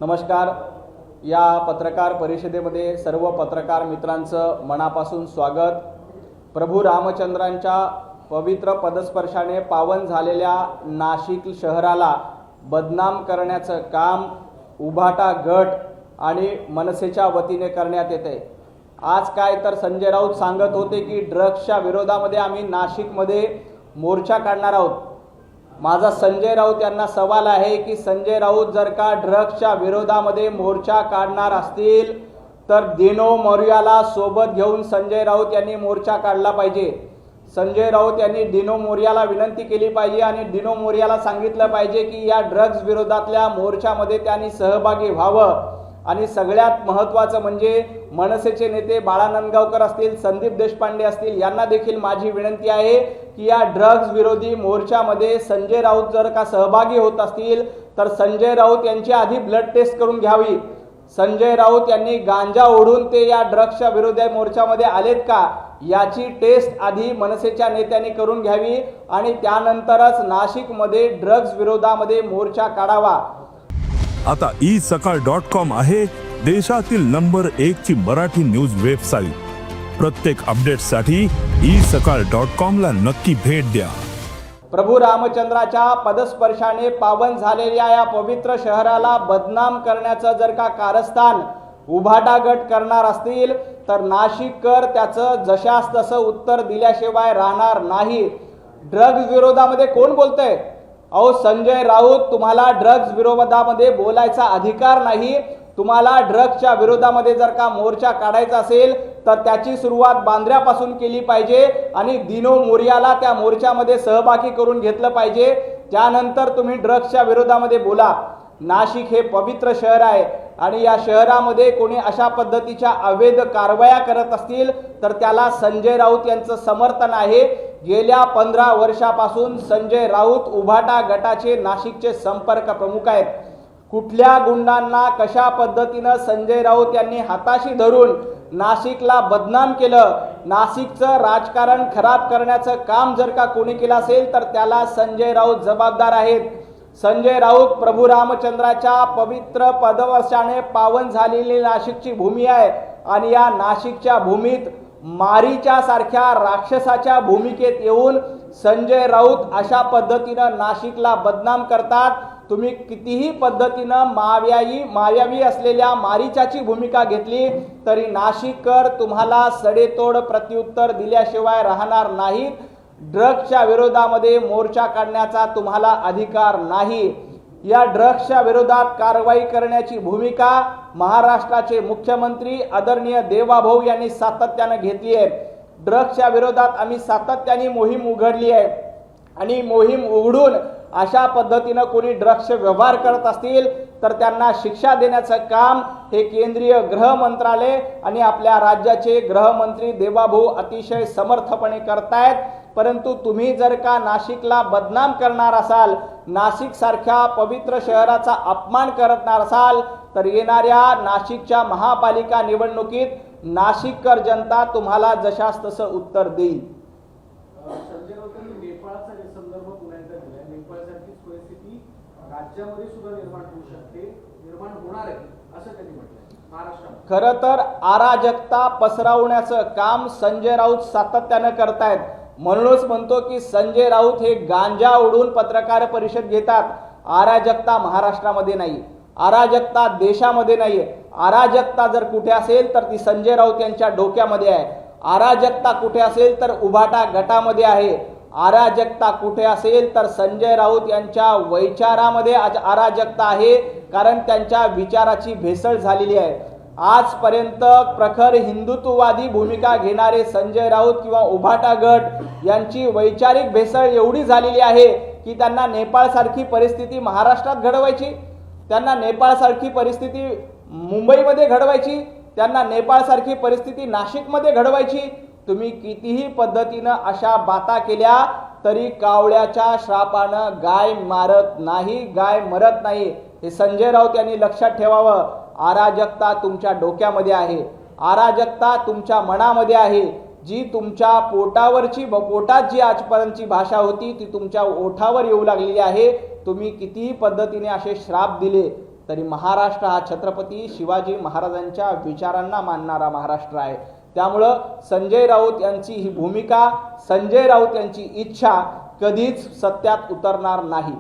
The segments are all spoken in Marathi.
नमस्कार। या पत्रकार परिषदेमध्ये सर्व पत्रकार मित्रांचं मनापासून स्वागत। प्रभू रामचंद्रांच्या पवित्र पदस्पर्शाने पावन झालेल्या नाशिक शहराला बदनाम करण्याचं काम उभाटा गट आणि मनसेच्या वतीने करण्यात येते। आज काय तर संजय राऊत सांगत होते की ड्रग्सच्या विरोधामध्ये आम्ही नाशिकमध्ये मोर्चा काढणार आहोत। माझा संजय राऊत यांना सवाल आहे की संजय राऊत जर का ड्रग्सच्या विरोधामध्ये मोर्चा काढणार असतील तर दिनो मोरियाला सोबत घेऊन संजय राऊत यांनी मोर्चा काढला पाहिजे। संजय राऊत यांनी दिनो मोरियाला विनंती केली पाहिजे आणि दिनो मोरियाला सांगितलं पाहिजे की या ड्रग्स विरोधातल्या मोर्चामध्ये त्यांनी सहभागी व्हावं। आणि सगळ्यात महत्त्वाचं म्हणजे मनसेचे नेते बाळा नांदगावकर असतील, संदीप देशपांडे असतील, यांना देखील माझी विनंती आहे की या ड्रग्स विरोधी मोर्चामध्ये संजय राऊत जर का सहभागी होत असतील तर संजय राऊत यांची आधी ब्लड टेस्ट करून घ्यावी। संजय राऊत यांनी गांजा ओढून ते या ड्रग्सच्या विरोधी मोर्चामध्ये आलेत का याची टेस्ट आधी मनसेच्या नेत्यांनी करून घ्यावी आणि त्यानंतरच नाशिकमध्ये ड्रग्स विरोधामध्ये मोर्चा काढावा। आता isakal.com आहे देशातील नंबर 1 ची मराठी न्यूज वेबसाईट। प्रत्येक अपडेटसाठी isakal.com ला नक्की भेट द्या। प्रभू रामचंद्राच्या पदस्पर्शाने पावन झालेल्या या पवित्र शहराला बदनाम करण्याचं जर का कारस्थान उभाटा गट करणार असतील तर नाशिककर त्याचं जशास तसं उत्तर दिल्याशिवाय राहणार नाही। ड्रग्स विरोधामध्ये कोण बोलतंय? अहो संजय राऊत, तुम्हाला ड्रग्स विरोधामध्ये बोलायचा अधिकार नाही। तुम्हाला ड्रग्सच्या विरोधामध्ये जर का मोर्चा काढायचा असेल तर त्याची सुरुवात बांद्र्यापासून केली पाहिजे आणि दिनो मोरियाला त्या मोर्चामध्ये सहभागी करून घेतलं पाहिजे। त्यानंतर तुम्ही ड्रग्सच्या विरोधामध्ये बोला। नाशिक हे पवित्र शहर आहे आणि या शहरामध्ये कोणी अशा पद्धतीच्या अवैध कारवाया करत असतील तर त्याला संजय राऊत यांचं समर्थन आहे। गेल्या 15 वर्षापासून संजय राऊत उभाटा गटाचे नाशिकचे संपर्क प्रमुख आहेत। कुठल्या गुंडांना कशा पद्धतीनं संजय राऊत यांनी हाताशी धरून नाशिकला बदनाम केलं, नाशिकचं राजकारण खराब करण्याचं काम जर का कोणी केलं असेल तर त्याला संजय राऊत जबाबदार आहेत। संजय राऊत प्रभू रामचंद्राच्या पवित्र पदस्पर्शाने पावन झालेली नाशिकची भूमी आहे आणि या नाशिकच्या भूमीत मारीच्या सारख्या राक्षसाच्या भूमिकेत येऊन संजय राऊत अशा पद्धतीनं नाशिकला बदनाम करतात। तुम्ही कितीही पद्धतीनं मायावी असलेल्या मारीचाची भूमिका घेतली तरी नाशिककर तुम्हाला सडेतोड प्रत्युत्तर दिल्याशिवाय राहणार नाहीत। ड्रग्सच्या विरोधामध्ये मोर्चा काढण्याचा तुम्हाला अधिकार नाही। या ड्रग्सच्या विरोधात कारवाई करण्याची भूमिका महाराष्ट्राचे मुख्यमंत्री आदरणीय देवाभाऊ यांनी सातत्याने घेतली आहे। ड्रग्सच्या विरोधात आम्ही सातत्याने मोहीम उघडली आहे आणि मोहीम उघडून अशा पद्धतीने कोणी ड्रग्सचे व्यवहार करत असतील तर त्यांना शिक्षा देण्याचं काम हे केंद्रीय गृह मंत्रालय आणि आपल्या राज्याचे गृहमंत्री देवाभाऊ अतिशय समर्थपणे करतायत। परंतु तुम्ही जर का नाशिकला बदनाम करणार असाल, नाशिक सारख्या पवित्र शहराचा अपमान करणार असाल तर येणाऱ्या नाशिकच्या महापालिका निवडणुकीत नाशिककर जनता तुम्हाला जशास तसं उत्तर देईल। संजय राऊतांनी नेपाळचा संदर्भ पुन्हा एकदा दिलाय। नेपाळसारखीच परिस्थिती राज्यामध्ये सुद्धा निर्माण होऊ शकते, निर्माण होणार आहे असं त्यांनी म्हटलंय महाराष्ट्रात। खरं तर अराजकता पसरवण्याचं काम संजय राऊत सातत्याने करतायत। म्हणूनच म्हणतो की संजय राऊत हे गांजा ओढून पत्रकार परिषद घेतात। अराजकता महाराष्ट्रामध्ये नाही, अराजकता देशामध्ये नाही। अराजकता जर कुठे असेल तर ती संजय राऊत यांच्या डोक्यामध्ये आहे। अराजकता कुठे असेल तर उभाटा गटामध्ये आहे। अराजकता कुठे असेल तर संजय राऊत यांच्या विचारामध्ये अराजकता आहे, कारण त्यांच्या विचाराची भेसळ झालेली आहे। आजपर्यंत प्रखर हिंदुत्ववादी भूमिका घेणारे संजय राऊत किंवा उभाटा गट यांची वैचारिक भेसळ एवढी झालेली आहे की त्यांना नेपाळसारखी परिस्थिती महाराष्ट्रात घडवायची, त्यांना नेपाळसारखी परिस्थिती मुंबईमध्ये घडवायची, त्यांना नेपाळसारखी परिस्थिती नाशिकमध्ये घडवायची। तुम्ही कितीही पद्धतीनं अशा बाता केल्या तरी कावळ्याच्या श्रापानं गाय मारत नाही, गाय मरत नाही। हे संजय राऊत यांनी लक्षात ठेवावं। अराजकता तुमच्या डोक्यामध्ये आहे, अराजकता तुमच्या मनामध्ये आहे। जी तुमच्या पोटात जी आजपर्यंतची भाषा होती ती तुमच्या ओठावर येऊ लागलेली आहे। तुम्ही कितीही पद्धतीने असे श्राप दिले तरी महाराष्ट्र हा छत्रपती शिवाजी महाराजांच्या विचारांना मानणारा महाराष्ट्र आहे. त्यामुळं संजय राऊत यांची ही भूमिका, संजय राऊत यांची इच्छा कधीच सत्यात उतरणार नाही.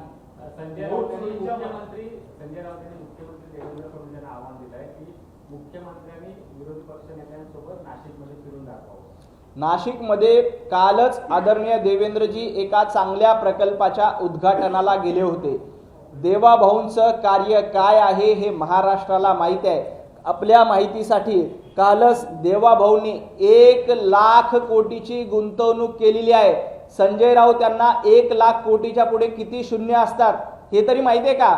संजय राऊत यांनी मुख्यमंत्री देवेंद्र फडणवीस यांना आव्हान दिलं आहे की मुख्यमंत्र्यांनी विरोधी पक्षनेत्यांसोबत नाशिकमध्ये फिरून दाखवावं. नाशिकमध्ये कालच आदरणीय देवेंद्रजी एका चांगल्या प्रकल्पाच्या उद्घाटनाला गेले होते. देवाभाऊंचं कार्य काय आहे हे महाराष्ट्राला माहीत आहे. आपल्या माहितीसाठी कालच देवाभाऊंनी 1,00,000 कोटीची गुंतवणूक केलेली आहे. संजय राऊत यांना 1,00,000 कोटीच्या पुढे किती शून्य असतात हे तरी माहिती आहे का?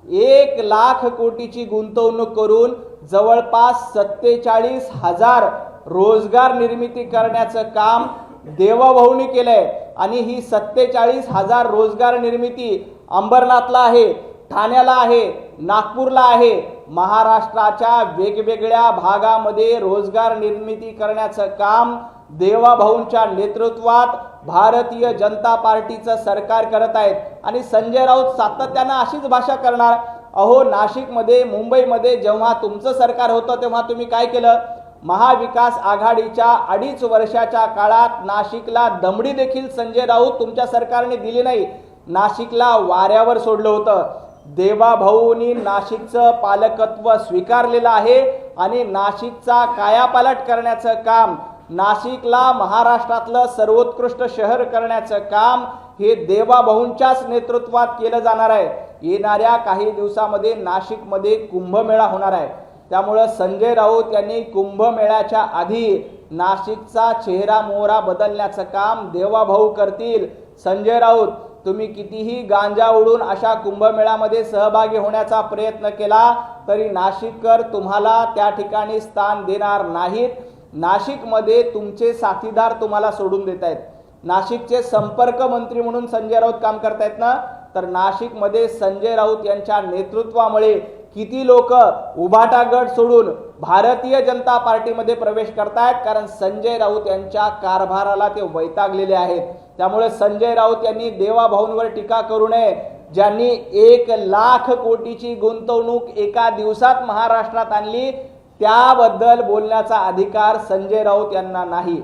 1,00,000 कोटीची गुंतवणूक करून जवळपास 47,000 रोजगार निर्मिती करण्याचं काम देवाभाऊंनी केलंय. आणि ही 47,000 रोजगार निर्मिती अंबरनाथला आहे, ठाण्याला आहे, नागपूरला आहे. महाराष्ट्राच्या वेगवेगळ्या भागामध्ये रोजगार निर्मिती करण्याचं काम देवाभाऊंच्या नेतृत्वात भारतीय जनता पार्टीचं सरकार करत आहेत. आणि संजय राऊत सातत्यानं अशीच भाषा करणार. अहो, नाशिकमध्ये, मुंबईमध्ये जेव्हा तुमचं सरकार होतं तेव्हा तुम्ही काय केलं? महाविकास आघाडीच्या 2.5 वर्षाच्या काळात नाशिकला दमडी देखील संजय राऊत तुमच्या सरकारने दिली नाही. नाशिकला वाऱ्यावर सोडलं होतं. देवाभाऊंनी नाशिकचं पालकत्व स्वीकारलेलं आहे आणि नाशिकचा कायापालट करण्याचं काम, नाशिकला महाराष्ट्रातलं सर्वोत्कृष्ट शहर करण्याचं काम हे देवाभाऊंच्याच नेतृत्वात केलं जाणार आहे. येणाऱ्या काही दिवसामध्ये नाशिकमध्ये कुंभमेळा होणार आहे. त्यामुळे संजय राऊत यांनी कुंभमेळ्याच्या आधी नाशिकचा चेहरा मोहरा बदलण्याचं काम देवाभाऊ करतील. संजय राऊत, तुम्ही कितीही गांजा उडून अशा कुंभमेळ्यामध्ये सहभागी होण्याचा प्रयत्न केला तरी नाशिककर तुम्हाला त्या ठिकाणी स्थान देणार नाहीत. नाशिकमध्ये तुमचे साथीदार तुम्हाला सोडून देत आहेत. नाशिकचे संपर्क मंत्री म्हणून संजय राऊत काम करतायत ना, तर नाशिकमध्ये संजय राऊत यांच्या नेतृत्वामुळे किती लोक उभाटा गट सोडून भारतीय जनता पार्टीमध्ये प्रवेश करतायत, कारण संजय राऊत यांच्या कारभाराला ते वैतागलेले आहेत. त्यामुळे संजय राऊत यांनी देवाभाऊंवर टीका करू नये. ज्यांनी 1,00,000 कोटीची गुंतवणूक एका दिवसात महाराष्ट्रात आणली त्याबद्दल बोलण्याचा अधिकार संजय राऊत यांना नाही.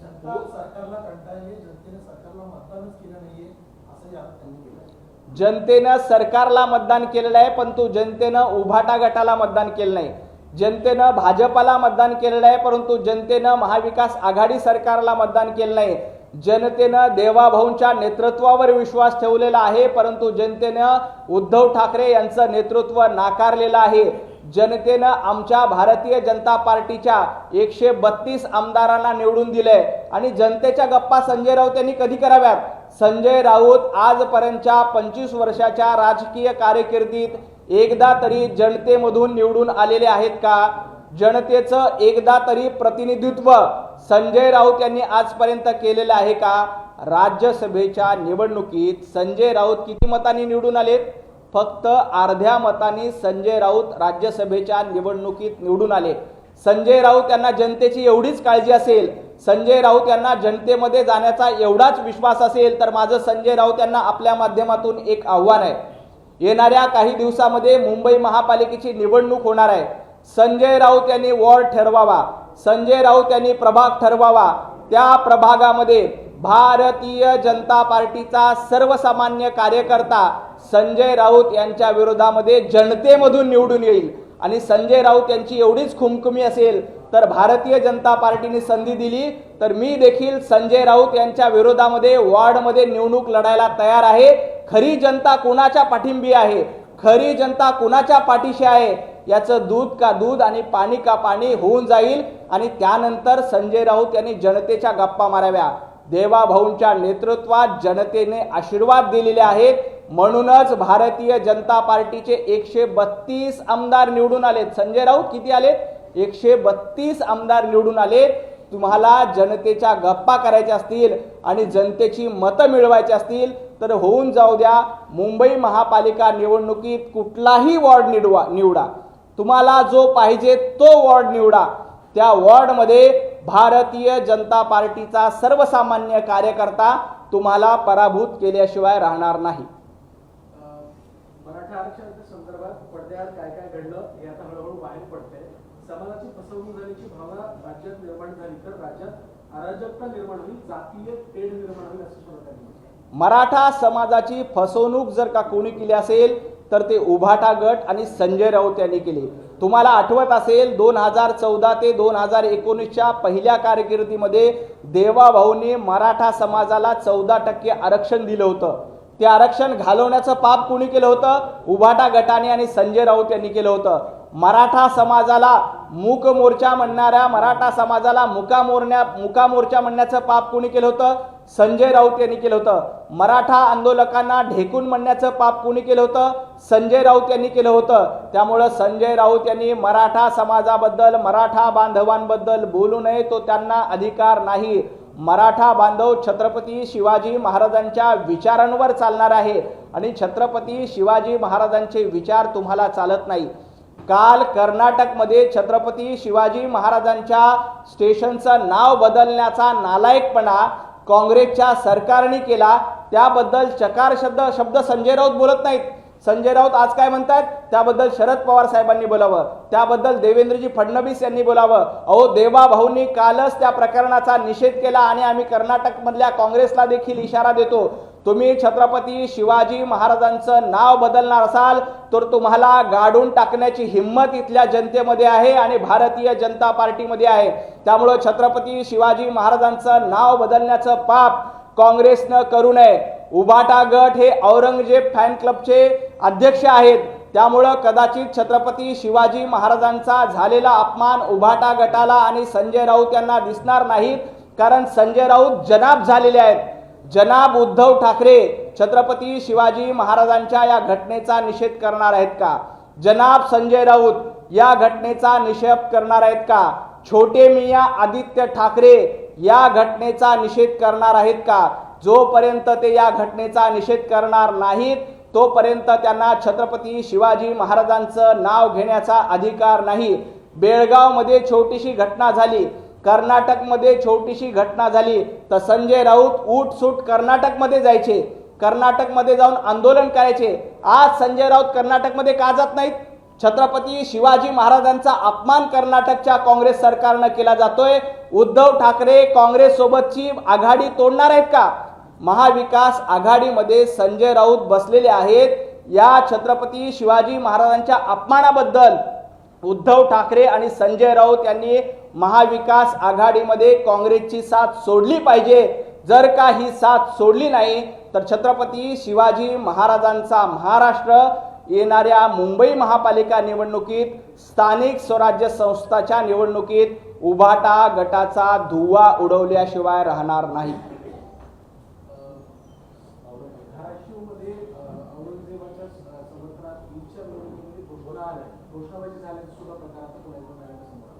सरकारला कंटाळले, जनतेने सरकारला मतदानच केलं नाहीये असंही त्यांनी केलं. जनतेनं सरकारला मतदान केलेलं आहे, परंतु जनतेनं उभाटा गटाला मतदान केलं नाही. जनतेनं भाजपाला मतदान केलेलं आहे, परंतु जनतेनं महाविकास आघाडी सरकारला मतदान केलं नाही. जनतेनं देवाभाऊंच्या नेतृत्वावर विश्वास ठेवलेला आहे, परंतु जनतेनं उद्धव ठाकरे यांचं नेतृत्व नाकारलेलं आहे. जनतेनं आमच्या भारतीय जनता पार्टीच्या 132 आमदारांना निवडून दिले आणि जनतेच्या गप्पा संजय राऊत यांनी कधी कराव्यात? संजय राऊत आजपर्यंतच्या 25 वर्षाच्या राजकीय कारकिर्दीत एकदा तरी जनतेमधून निवडून आलेले आहेत का? जनतेचं एकदा तरी प्रतिनिधित्व संजय राऊत यांनी आजपर्यंत केलेलं आहे का? राज्यसभेच्या निवडणुकीत संजय राऊत किती मतांनी निवडून आलेत? फक्त अर्ध्या मतांनी संजय राऊत राज्यसभेच्या निवडणुकीत निवडून आले. संजय राऊत यांना जनतेची एवढीच काळजी असेल, संजय राऊत यांना जनतेमध्ये जाण्याचा एवढाच विश्वास असेल, तर माझं संजय राऊत यांना आपल्या माध्यमातून एक आव्हान आहे. येणाऱ्या काही दिवसामध्ये मुंबई महापालिकेची निवडणूक होणार आहे. संजय राऊत यांनी वॉर्ड ठरवावा, संजय राऊत यांनी प्रभाग ठरवावा. त्या प्रभागामध्ये भारतीय जनता पार्टीचा सर्वसामान्य कार्यकर्ता संजय राऊत यांच्या विरोधामध्ये जनतेमधून निवडून येईल. आणि संजय राऊत यांची एवढीच खुमखुमी असेल तर भारतीय जनता पार्टीने संधी दिली तर मी देखील संजय राऊत यांच्या विरोधामध्ये वॉर्डमध्ये निवडणूक लढायला तयार आहे. खरी जनता कोणाच्या पाठिंबी आहे, खरी जनता कोणाच्या पाठीशी आहे याचं दूध का दूध आणि पाणी का पाणी होऊन जाईल. आणि त्यानंतर संजय राऊत यांनी जनतेच्या गप्पा माराव्या. देवाभाऊंच्या नेतृत्वात जनतेने आशीर्वाद दिलेले आहेत, म्हणूनच भारतीय जनता पार्टीचे 132 आमदार निवडून आलेत. संजय राऊत किती आलेत? 132 आमदार निवडून आलेत. तुम्हाला जनतेच्या गप्पा करायच्या असतील आणि जनतेची मतं मिळवायची असतील तर होऊन जाऊ द्या. मुंबई महापालिका निवडणुकीत कुठलाही वॉर्ड निवडा, तुम्हाला जो पाहिजे तो वॉर्ड निवडा. त्या वॉर्डमध्ये भारतीय जनता पार्टीचा सर्वसामान्य कार्यकर्ता तुम्हाला पराभूत केल्याशिवाय राहणार नाही. मराठा आरक्षणाच्या संदर्भात पडद्याआड काय काय घडलं हे आता हळूहळू बाहेर पडतंय. समाजाची फसवणूक झाल्याची भावना राज्यात निर्माण झाली तर राज्यात अराजकता निर्माण होईल, जातीय तेढ निर्माण होईल असं सुद्धा त्यांनी म्हटलं. मराठा समाजाची फसवणूक जर का कोणी केली असेल तर ते उभाटा गट आणि संजय राऊत यांनी केली. तुम्हाला आठवत असेल 2014 ते 2019च्या पहिल्या कारकिर्दीमध्ये देवाभाऊंनी मराठा समाजाला 14% आरक्षण दिलं होतं. ते आरक्षण घालवण्याचं पाप कोणी केलं होतं? उभाटा गटाने आणि संजय राऊत यांनी केलं होतं. मराठा समाजाला मूक मोर्चा म्हणणाऱ्या मराठा समाजाला मुका मोर्चा म्हणण्याचं पाप कोणी केलं होतं? संजय राऊत यांनी केलं होतं. मराठा आंदोलकांना ढेकून म्हणण्याचं पाप कोणी केलं होतं? संजय राऊत यांनी केलं होतं. त्यामुळं संजय राऊत यांनी मराठा समाजाबद्दल, मराठा बांधवांबद्दल बोलू नये, तो त्यांना अधिकार नाही. मराठा बांधव छत्रपती शिवाजी महाराजांच्या विचारांवर चालणार आहे आणि छत्रपती शिवाजी महाराजांचे विचार तुम्हाला चालत नाही. काल कर्नाटकमध्ये छत्रपती शिवाजी महाराजांच्या स्टेशनचं नाव बदलण्याचा नालायकपणा काँग्रेसच्या सरकारने केला. त्याबद्दल चकार शब्द संजय राऊत बोलत नाहीत. संजय राऊत आज काय म्हणतात? त्याबद्दल शरद पवार साहेबांनी बोलावं, त्याबद्दल देवेंद्रजी फडणवीस यांनी बोलावं. अहो, देवाभाऊंनी कालच त्या प्रकरणाचा निषेध केला आणि आम्ही कर्नाटकमधल्या काँग्रेसला देखील इशारा देतो, तुम्ही छत्रपती शिवाजी महाराजांचं नाव बदलणार असाल तर तुम्हाला गाडून टाकण्याची हिंमत इथल्या जनतेमध्ये आहे आणि भारतीय जनता पार्टीमध्ये आहे. त्यामुळं छत्रपती शिवाजी महाराजांचं नाव बदलण्याचं पाप काँग्रेसनं करू नये. उभाटा गट हे औरंगजेब फॅन क्लबचे अध्यक्ष आहेत. त्यामुळं कदाचित छत्रपती शिवाजी महाराजांचा झालेला अपमान उभाटा गटाला आणि संजय राऊत यांना दिसणार नाहीत, कारण संजय राऊत जनाब झालेले आहेत. जनाब उद्धव ठाकरे छत्रपती शिवाजी महाराजांच्या या घटनेचा निषेध करणार आहेत का? जनाब संजय राऊत या घटनेचा निषेध करणार आहेत का? छोटे मियां आदित्य ठाकरे या घटनेचा निषेध करणार आहेत का? जोपर्यंत ते या घटनेचा निषेध करणार नाहीत तोपर्यंत त्यांना छत्रपती शिवाजी महाराजांचं नाव घेण्याचा अधिकार नाही. बेळगावमध्ये छोटीशी घटना झाली, कर्नाटकमध्ये छोटीशी घटना झाली, तर संजय राऊत उठसूट कर्नाटकमध्ये जायचे, कर्नाटकमध्ये जाऊन आंदोलन करायचे. आज संजय राऊत कर्नाटकमध्ये का जात नाहीत? छत्रपती शिवाजी महाराजांचा अपमान कर्नाटकच्या काँग्रेस सरकारनं केला जातोय. उद्धव ठाकरे काँग्रेस सोबतची आघाडी तोडणार आहेत का? महाविकास आघाडीमध्ये संजय राऊत बसलेले आहेत. या छत्रपती शिवाजी महाराजांच्या अपमानाबद्दल उद्धव ठाकरे आणि संजय राऊत यांनी महाविकास आघाडीमध्ये काँग्रेसची साथ सोडली पाहिजे. जर का ही साथ सोडली नाही तर छत्रपती शिवाजी महाराजांचा महाराष्ट्र येणाऱ्या मुंबई महापालिका निवडणुकीत, स्थानिक स्वराज्य संस्थाच्या निवडणुकीत उभाटा गटाचा धुव्वा उडवल्याशिवाय राहणार नाही. धाराशिवमध्ये औरंगजेबाच्या समर्थनात ईदच्या निवडणुकीमध्ये घोषणाबाजी झाल्याचा सुद्धा प्रकार आता पुण्यात समोर आला.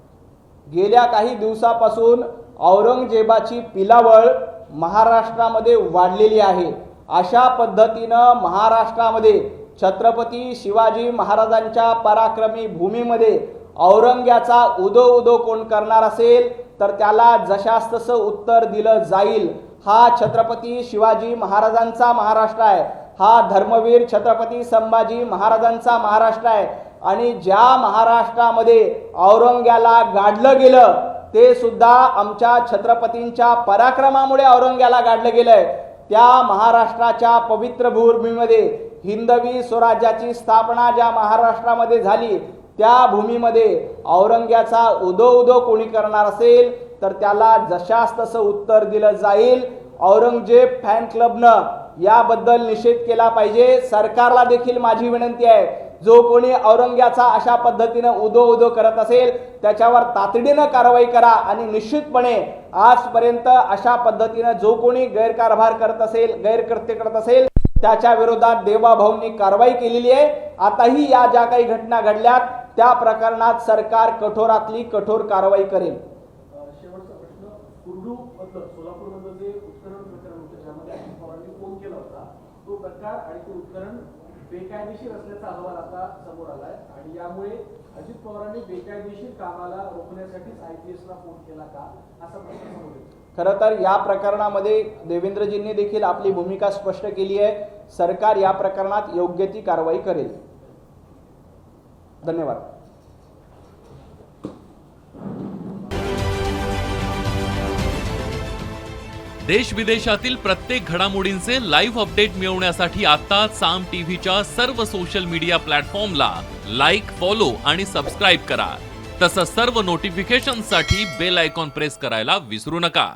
गेल्या काही दिवसापासून औरंगजेबाची पिलावळ महाराष्ट्रामध्ये वाढलेली आहे. अशा पद्धतीनं महाराष्ट्रामध्ये छत्रपती शिवाजी महाराजांच्या पराक्रमी भूमीमध्ये औरंग्याचा उदो कोण करणार असेल तर त्याला जशास तसं उत्तर दिलं जाईल. हा छत्रपती शिवाजी महाराजांचा महाराष्ट्र आहे. हा धर्मवीर छत्रपती संभाजी महाराजांचा महाराष्ट्र आहे. आणि ज्या महाराष्ट्रामध्ये औरंग्याला गाडलं गेलं ते सुद्धा आमच्या छत्रपतींच्या पराक्रमामुळे औरंग्याला गाडलं गेलंय. त्या महाराष्ट्राच्या पवित्र भूमीमध्ये हिंदवी स्वराज्याची स्थापना ज्या महाराष्ट्रामध्ये झाली त्या भूमीमध्ये औरंग्याचा उदो कोणी करणार असेल तर त्याला जशास तसं उत्तर दिलं जाईल. औरंगजेब फॅन क्लबनं याबद्दल निषेध केला पाहिजे. सरकारला देखील माझी विनंती आहे, जो कोणी औरंग्याचा अशा पद्धतीनं उदो करत असेल त्याच्यावर तातडीनं कारवाई करा आणि निश्चितपणे आजपर्यंत अशा पद्धतीनं जो कोणी गैरकारभार करत असेल, गैरकृत्य करत असेल त्याच्या विरोधात देवाभाऊंनी कारवाई केलेली आहे. आताही या ज्या काही घटना घडल्यात त्या प्रकरणात सरकार कठोरातली कठोर कारवाई करेल. शेवटचा प्रश्न, कुर्डूमधलं सोलापूरमधलं जे उत्खनन प्रकरण होतं ज्यामध्ये अजित पवारांनी फोन केला होता, तो प्रकार आणि ते उत्खनन बेकायदेशीर असल्याचा अहवाल आता समोर आलाय आणि यामुळे अजित पवारांनी बेकायदेशीर कामाला रोखण्यासाठीच IPS ला फोन केला का असा प्रश्न समोर येतो. खरं तर या प्रकरणामध्ये देवेंद्रजींनी देखील आपली भूमिका स्पष्ट केली आहे. सरकार या प्रकरणात योग्य ती कारवाई करेल. धन्यवाद. देश विदेशातील प्रत्येक घडामोडींचे लाईव्ह अपडेट मिळवण्यासाठी आता साम टीव्हीच्या सर्व सोशल मीडिया प्लॅटफॉर्मला लाईक, फॉलो आणि सबस्क्राईब करा. तसंच सर्व नोटिफिकेशनसाठी बेल आयकॉन प्रेस करायला विसरू नका.